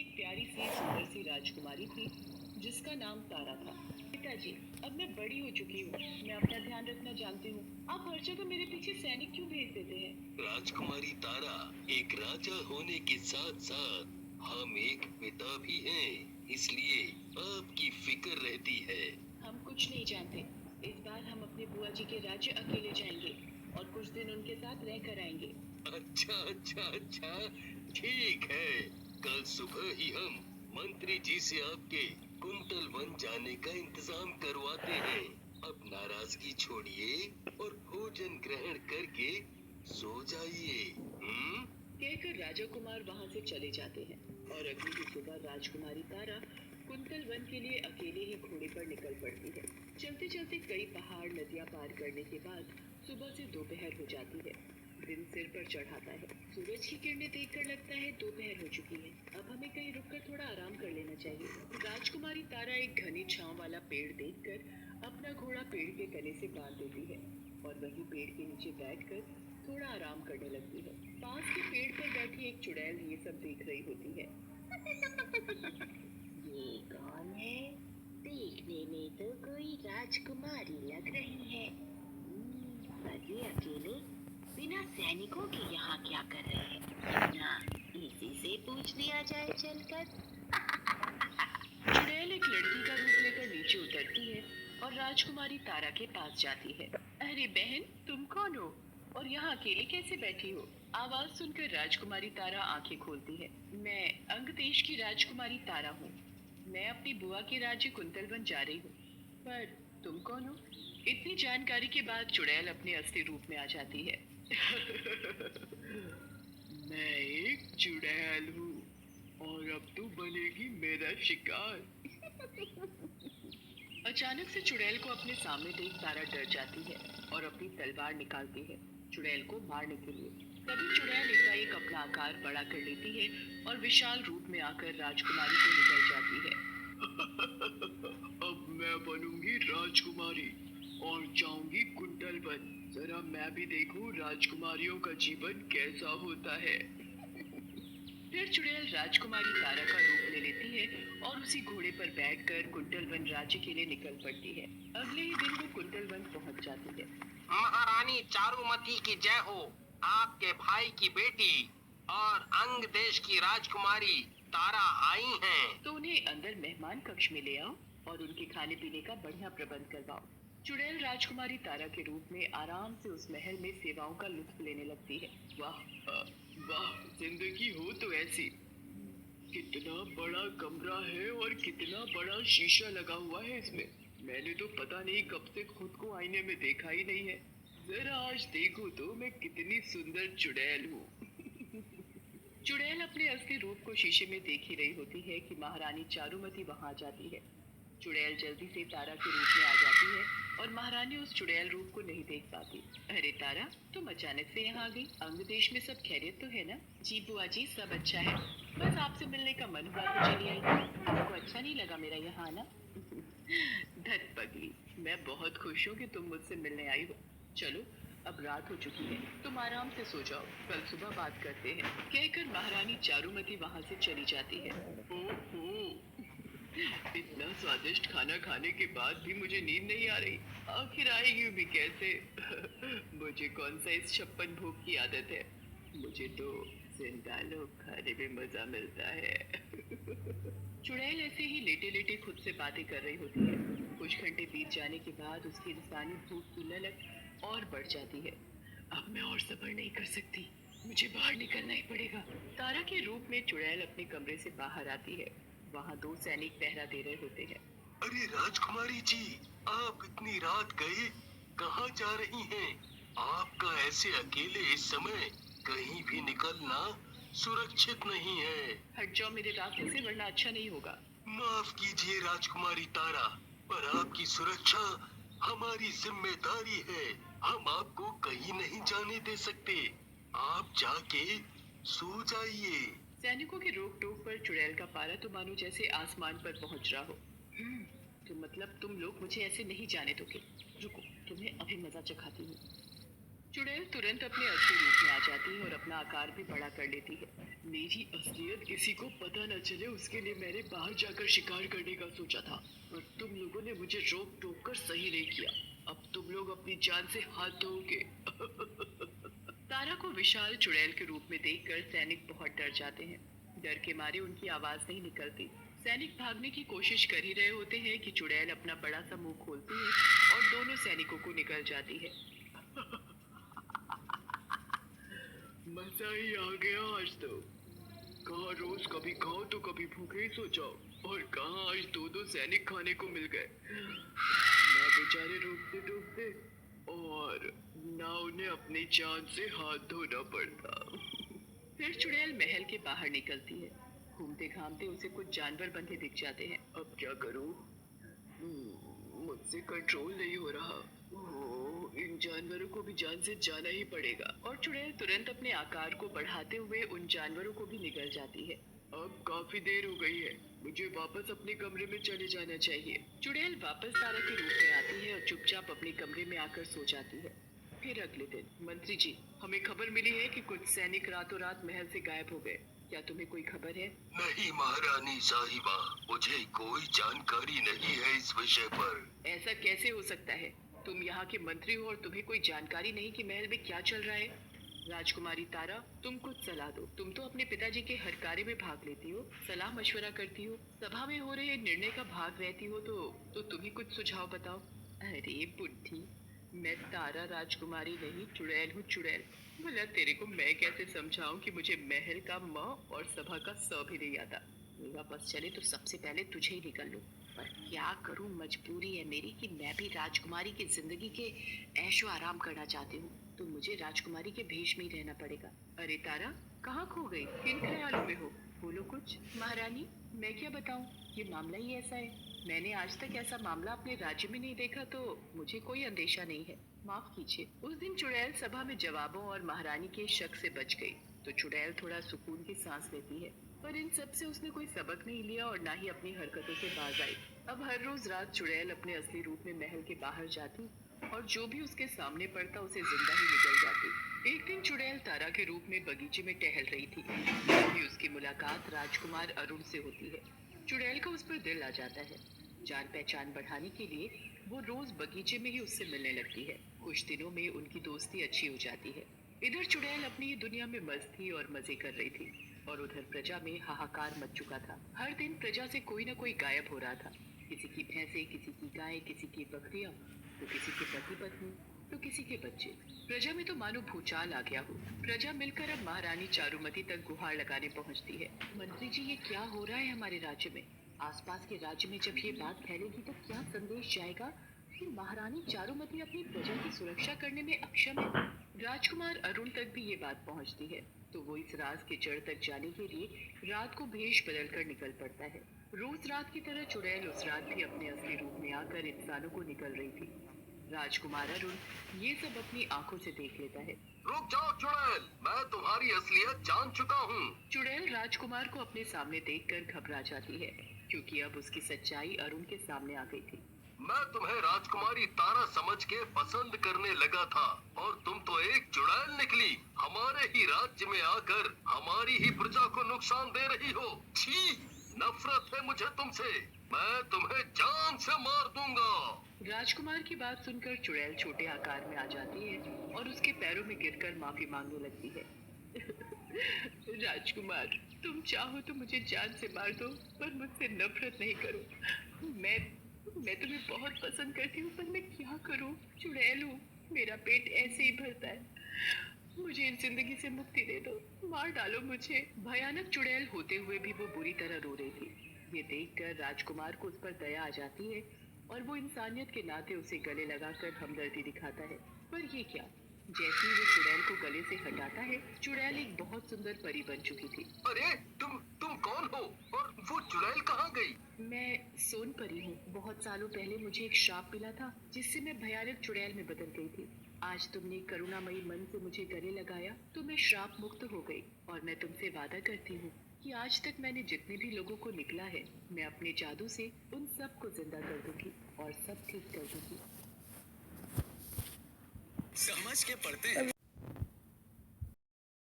एक प्यारी सी सुंदर सी राजकुमारी थी जिसका नाम तारा था। पिताजी, अब मैं बड़ी हो चुकी हूँ। मैं अपना ध्यान रखना जानती हूँ। आप हर जगह मेरे पीछे सैनिक क्यों भेज देते हैं? राजकुमारी तारा, एक राजा होने के साथ साथ हम एक पिता भी हैं, इसलिए आपकी फिक्र रहती है। हम कुछ नहीं जानते। इस बार हम अपने बुआ जी के राज्य अकेले जाएंगे और कुछ दिन उनके साथ रह कर आएंगे। अच्छा अच्छा अच्छा, ठीक है। कल सुबह ही हम मंत्री जी से आपके कुंतल वन जाने का इंतजाम करवाते हैं। अब नाराजगी छोड़िए और भोजन ग्रहण करके सो जाइए। कहकर राजा कुमार वहाँ से चले जाते हैं और अगली ही सुबह राजकुमारी तारा कुंतल वन के लिए अकेले ही घोड़े पर निकल पड़ती है। चलते चलते कई पहाड़ नदियाँ पार करने के बाद सुबह से दोपहर हो जाती है। दिन सिर पर चढ़ाता है। सूरज की किरणें देखकर लगता है दोपहर हो चुकी है। अब हमें कहीं रुककर थोड़ा आराम कर लेना चाहिए। राजकुमारी तारा एक घनी छांव वाला पेड़ देखकर अपना घोड़ा पेड़ के तने से बांध देती है और वहीं पेड़ के नीचे बैठकर थोड़ा आराम करने लगती है। पास के पेड़ पर बैठी एक चुड़ैल ये सब देख रही होती है। ये कौन है? देखने में तो कोई राजकुमारी लग रही है। पर ये अकेले बिना सैनिकों के यहाँ क्या कर रहे हैं? ना, इसी से पूछ लिया जाए चलकर। चुड़ैल एक लड़की का रूप लेकर नीचे उतरती है और राजकुमारी तारा के पास जाती है। अरे बहन, तुम कौन हो और यहाँ अकेले कैसे बैठी हो? आवाज सुनकर राजकुमारी तारा आंखें खोलती है। मैं अंग देश की राजकुमारी तारा हूँ। मैं अपनी बुआ के राज्य कुंतलवन जा रही हूँ। पर तुम कौन हो? इतनी जानकारी के बाद चुड़ैल अपने असली रूप में आ जाती है। मैं एक चुड़ैल हूँ और अब तू बनेगी मेरा शिकार। अचानक से चुड़ैल को अपने सामने देख तारा डर जाती है और अपनी तलवार निकालती है चुड़ैल को मारने के लिए। तभी चुड़ैल एकाएक अपना आकार बड़ा कर लेती है और विशाल रूप में आकर राजकुमारी को निकल जाती है। अब मैं बनूंगी राजकुमारी और जाऊंगी कुंडलवन। जरा मैं भी देखूं राजकुमारियों का जीवन कैसा होता है। फिर चुड़ैल राजकुमारी तारा का रूप ले लेती है और उसी घोड़े पर बैठकर कुंडलवन राज्य के लिए निकल पड़ती है। अगले ही दिन वो कुंडलवन पहुंच जाती है। महारानी चारुमती की जय हो। आपके भाई की बेटी और अंग देश की राजकुमारी तारा आई हैं। तो उन्हें अंदर मेहमान कक्ष में ले आओ और उनके खाने पीने का बढ़िया प्रबंध करवाओ। चुड़ैल राजकुमारी तारा के रूप में आराम से उस महल में सेवाओं का लुत्फ लेने लगती है। वाह वाह, जिंदगी हो तो ऐसी। कितना बड़ा कमरा है और कितना बड़ा शीशा लगा हुआ है इसमें। मैंने तो पता नहीं कब से खुद को आईने में देखा ही नहीं है। जरा आज देखो तो मैं कितनी सुंदर चुड़ैल हूँ। चुड़ैल अपने असली रूप को शीशे में देख ही रही होती है कि महारानी चारुमती वहां जाती है। चुड़ैल जल्दी से तारा के रूप में आ जाती है और महारानी उस चुड़ैल रूप को नहीं देख पाती। अरे तारा, तुम अचानक से यहाँ आ गई। अंग देश में सब खैरियत तो है ना? जी बुआ जी, सब अच्छा है। बस आपसे मिलने का मन हुआ तो चली आई। आपको अच्छा नहीं लगा मेरा यहाँ आना? धत पगली, मैं बहुत खुश हूँ कि तुम मुझसे मिलने आई हो। चलो, अब रात हो चुकी है, तुम आराम से सो जाओ, कल सुबह बात करते हैं। कहकर महारानी चारुमती वहाँ से चली जाती है। ओहो, इतना स्वादिष्ट खाना खाने के बाद भी मुझे नींद नहीं आ रही। आखिर आएगी भी कैसे? मुझे कौन सा इस 56 भोग की आदत है? मुझे तो जिंदा लोग खाने में मजा मिलता है। चुड़ैल ऐसे ही लेटे लेटे खुद से बातें कर रही होती है। कुछ घंटे बीत जाने के बाद उसकी इंसानी भूख की ललक और बढ़ जाती है। अब मैं और सब्र नहीं कर सकती, मुझे बाहर निकलना ही पड़ेगा। तारा के रूप में चुड़ैल अपने कमरे से बाहर आती है। वहाँ दो सैनिक पहरा दे रहे होते हैं। अरे राजकुमारी जी, आप इतनी रात गए, कहाँ जा रही हैं? आपका ऐसे अकेले इस समय कहीं भी निकलना सुरक्षित नहीं है। हट जाओ मेरे रास्ते से, वरना अच्छा नहीं होगा। माफ कीजिए राजकुमारी तारा, पर आपकी सुरक्षा हमारी जिम्मेदारी है। हम आपको कहीं नहीं जाने दे सकते। आप जाके सो जाइए। सैनिकों की रोक टोक पर चुड़ैल का पारा तो मानो जैसे आसमान पर पहुंच रहा हो। तो मतलब तुम लोग मुझे ऐसे नहीं जाने दोगे? रुको, तुम्हें अभी मजा चखाती हूँ। चुड़ैल तुरंत अपने असली रूप में आ जाती है और अपना आकार भी बड़ा कर लेती है। मेरी असलियत किसी को पता न चले उसके लिए मैंने बाहर जाकर शिकार करने का सोचा था, और तुम लोगों ने मुझे रोक टोक कर सही नहीं किया। अब तुम लोग अपनी जान से हाथ धोगे। तारा को विशाल चुड़ैल के रूप में देखकर सैनिक बहुत डर जाते हैं। डर के मारे उनकी आवाज नहीं निकलती। सैनिक भागने की कोशिश कर ही रहे होते हैं कि चुड़ैल अपना बड़ा सा मुंह खोलती है और दोनों सैनिकों को निकल जाती है। मजा ही आ गया आज तो। कहाँ रोज कभी खाओ तो कभी भूखे ही सो जाओ, और कहाँ आज दो सैनिक खाने को मिल गए। ना बेचारे डूबते डूबते, और ना उन्हें अपनी जान से हाथ धोना पड़ता। फिर चुड़ैल महल के बाहर निकलती है। घूमते घामते उसे कुछ जानवर बंधे दिख जाते हैं। अब क्या करूं? मुझसे कंट्रोल नहीं हो रहा। ओह, इन जानवरों को भी जान से जाना ही पड़ेगा। और चुड़ैल तुरंत अपने आकार को बढ़ाते हुए उन जानवरों को भी निगल जाती है। अब काफी देर हो गई है, मुझे वापस अपने कमरे में चले जाना चाहिए। चुड़ैल वापस तारा के रूप में आती है और चुपचाप अपने कमरे में आकर सो जाती है। फिर अगले दिन, मंत्री जी, हमें खबर मिली है कि कुछ सैनिक रातों रात महल से गायब हो गए। क्या तुम्हें कोई खबर है? नहीं महारानी साहिबा, मुझे कोई जानकारी नहीं है इस विषय पर। ऐसा कैसे हो सकता है? तुम यहाँ के मंत्री हो और तुम्हें कोई जानकारी नहीं कि महल में क्या चल रहा है? राजकुमारी तारा, तुम कुछ सलाह दो। तुम तो अपने पिताजी के हर कार्य में भाग लेती हो, सलाह मशवरा करती हो, सभा में हो रहे निर्णय का भाग रहती हो, तो तुम ही कुछ सुझाव बताओ। अरे बुद्धि, मैं तारा राजकुमारी नहीं, चुड़ैल हूँ, चुड़ैल। भला तेरे को मैं कैसे समझाऊं कि मुझे महल का म और सभा का स भी नहीं आता। मेरा बस चले तो सबसे पहले तुझे ही निकल लूं। पर क्या करूं, मजबूरी है मेरी कि मैं भी राजकुमारी की जिंदगी के ऐशो आराम करना चाहती हूँ, तो मुझे राजकुमारी के भेष में ही रहना पड़ेगा। अरे तारा, कहाँ खो गई? किन ख्यालों में हो? बोलो कुछ। महारानी, मैं क्या बताऊं, ये मामला ही ऐसा है। मैंने आज तक ऐसा मामला अपने राज्य में नहीं देखा, तो मुझे कोई अंदेशा नहीं है। माफ कीजिए। उस दिन चुड़ैल सभा में जवाबों और महारानी के शक से बच गई, तो चुड़ैल थोड़ा सुकून की सांस लेती है। पर इन सब से उसने कोई सबक नहीं लिया और ना ही अपनी हरकतों से बाज आई। अब हर रोज रात चुड़ैल अपने असली रूप में महल के बाहर जाती और जो भी उसके सामने पड़ता उसे जिंदा ही निकल जाती। एक दिन चुड़ैल तारा के रूप में बगीचे में टहल रही थी, तभी उसकी मुलाकात राजकुमार अरुण से होती है। चुड़ैल का उस पर दिल आ जाता है। जान पहचान बढ़ाने के लिए वो रोज बगीचे में ही उससे मिलने लगती है। कुछ दिनों में उनकी दोस्ती अच्छी हो जाती है। इधर चुड़ैल अपनी ही दुनिया में मस्त थी और मजे कर रही थी, और उधर प्रजा में हाहाकार मच चुका था। हर दिन प्रजा से कोई न कोई गायब हो रहा था। किसी की भैंसे, किसी की गाय, किसी की बकरियां, तो किसी के पति पत्नी, तो किसी के बच्चे। प्रजा में तो मानो भूचाल आ गया हो। प्रजा मिलकर अब महारानी चारुमती तक गुहार लगाने पहुंचती है। मंत्री जी, ये क्या हो रहा है हमारे राज्य में? आसपास के राज्य में जब ये बात फैलेगी तो क्या संदेश जाएगा कि महारानी चारुमती अपनी प्रजा की सुरक्षा करने में अक्षम है? राजकुमार अरुण तक भी ये बात पहुंचती है, तो वो इस राज के जड़ तक जाने के लिए रात को भेष बदलकर निकल पड़ता है। रोज रात की तरह चुड़ैल उस रात भी अपने असली रूप में आकर इंसानों को निकल रही थी। राजकुमार अरुण ये सब अपनी आंखों से देख लेता है। रुक जाओ चुड़ैल, मैं तुम्हारी असलियत जान चुका हूँ। चुड़ैल राजकुमार को अपने सामने देखकर घबरा जाती है, क्योंकि अब उसकी सच्चाई अरुण के सामने आ गई थी। मैं तुम्हें राजकुमारी तारा समझ के पसंद करने लगा था, और तुम तो एक चुड़ैल निकली। हमारे ही राज्य में आकर हमारी ही प्रजा को नुकसान दे रही हो। छी, नफरत है मुझे तुमसे। मैं तुम्हें जान से मार दूंगा। राजकुमार की बात सुनकर चुड़ैल छोटे आकार में आ जाती है और उसके पैरों में गिरकर माफी मांगने लगती है। राजकुमार, तुम चाहो तो मुझे जान से मार दो, पर मुझसे नफरत नहीं करो। मैं तुम्हें बहुत पसंद करती हूँ, पर मैं क्या करूँ? चुड़ैल हूँ, मेरा पेट ऐसे ही भरता है। मुझे इस जिंदगी से मुक्ति दे दो, मार डालो मुझे। भयानक चुड़ैल होते हुए भी वो बुरी तरह रो रही थी। ये देखकर राजकुमार को उस पर दया आ जाती है और वो इंसानियत के नाते उसे गले लगाकर हमदर्दी दिखाता है। पर ये क्या, जैसे ही वो चुड़ैल को गले से हटाता है, चुड़ैल एक बहुत सुंदर परी बन चुकी थी। अरे तुम कौन हो, और वो चुड़ैल कहाँ गई? मैं सोन परी हूँ। बहुत सालों पहले मुझे एक श्राप मिला था, जिससे मैं भयानक चुड़ैल में बदल गई थी। आज तुमने करुणामयी मन से मुझे गले लगाया तो मैं श्राप मुक्त हो गई, और मैं तुमसे वादा करती हूँ कि आज तक मैंने जितने भी लोगों को निकला है, मैं अपने जादू से उन सब को जिंदा कर दूंगी और सब ठीक कर दूंगी। समझ के पढ़ते हैं।